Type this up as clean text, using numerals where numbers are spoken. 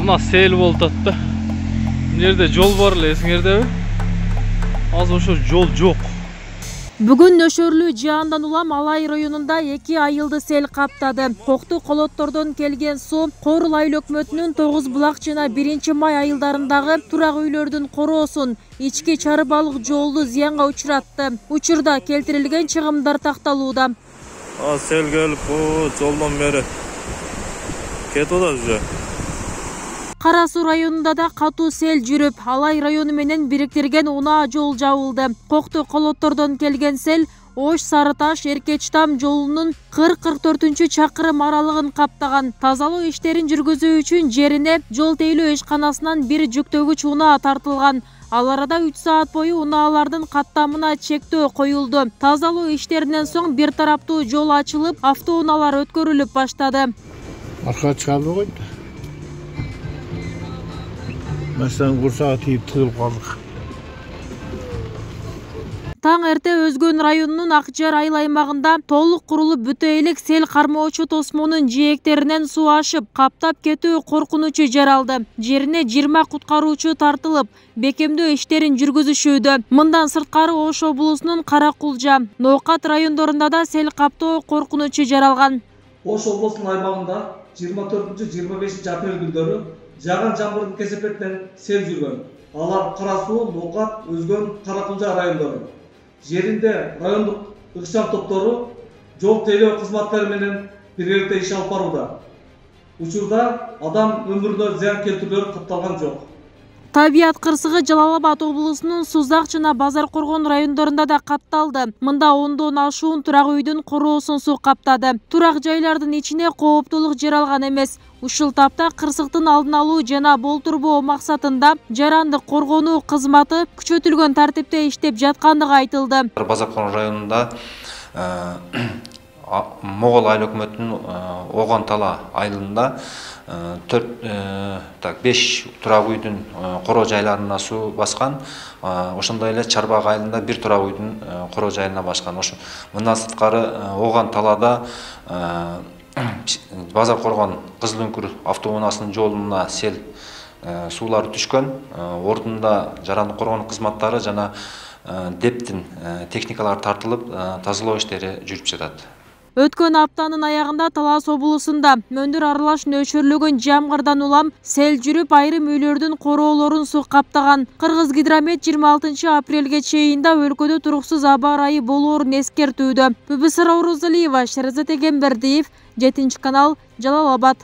Mına sel bolуп атты. Мына жерде жол бар эле, эсиңердеби? Азыр ошо жол жок. Бүгүн нөшөрлүү жаандан улам Алай районунда 2 айылды сел каптады. Кокту колоттордон келген суу Корул айыл өкмөтүнүн 9 булак жана 1-май айылдарындагы турак үйлөрдүн короосун, ички чары балык жолду зыянга учуратты. Учурда келтирилген чыгымдар такталууда. Сел келип, жолдон бери кетип атат уже. Кара Суу районунда да катуу сел жүрүп, Алай району менен бириктирген унаа жол жабылды. Кокту колоттордон келген сел Ош Сарыташ Эркечтам жолунун 40-44 чакырым аралыгын каптаган. Тазалоо иштерин жүргүзүү үчүн жерине жол тейлөө ишканасынан бир жүктөгүч унаа тартылган. Ал арада 3 саат бою унаалардын каттамына чектөө коюлду. Тазалоо иштеринен соң бир тараптуу жол ачылып, автоунаалар өткөрүлүп баштады. Арка чалып койду. Мәсәлән, курсага тиеп тыгылып калдык. Таң эрте Өзгөн районунун Акжар айыл аймагында толук курулуп бүтө элек сел кармоочу тосмонун жээктеринен суу ашып, каптап кетүү коркунучу жаралды. Жерине 20 куткаруучу тартылып, бекемдөө иштерин жүргүзүшүүдө. Мындан сырткары Ош облусунун Каракулжа, Ноокат райондорунда да сел каптоо коркунучу жаралган. Ош облусунун аймагында 24-25 апрель күндөрү жаган жамгырдын кесепетинен сел жүргөн. Алар Кара Суу, Ноокат, Өзгөн, Каракулжа райондору. Жеринде райондук ыкчам топтору жол тейлөө кызматтары менен биргеликте иш алып барууда. Учурда адам өмүрүнө зыян келтирүүлөр катталган жок. Табият кырсыгы Жалал Абад облусунун Сузак жана Базар Коргон райондорунда да катталды. Мында 10дон ашуун турак үйдүн короосун суу каптады. Турак жайлардын ичине кооптулук жаралган эмес. Ушул тапта кырсыктын алдын алуу жана болтурбоо максатында жарандык коргонуу кызматы күчөтүлгөн тартипте иштеп жаткандыгы айтылды. Базар Коргон районунда Могол айыл өкмөтүнүн Огон Тала айылында 5 турак үйдүн короо жайларына суу баскан. Ошондой эле Чарбак айылында 1 турак үйдүн короо жайына баскан. Мындан сырткары Огон Талада Базар Коргон Кызыл Үңкүр автоунаасынын жолуна сел суулары түшкөн. Ордунда жарандык коргонуу кызматтары жана дептин техникалары тартылып, тазалоо иштери жүрүп жатат. Өткөн аптанын аягында Талас облусунда мөндүр аралаш нөчөрлөгөн жамгырдан улам сел жүрүп, айрым үйлөрдүн короолорун суу каптаган. Кыргыз гидромет 26 апрелге чейин да өлкөдө туруксуз аба ырайы болоорун эскертүүдө. Бүбүсара Орозалиева, Шерзат Эгембердиев, 7 канал, Жалал Абад.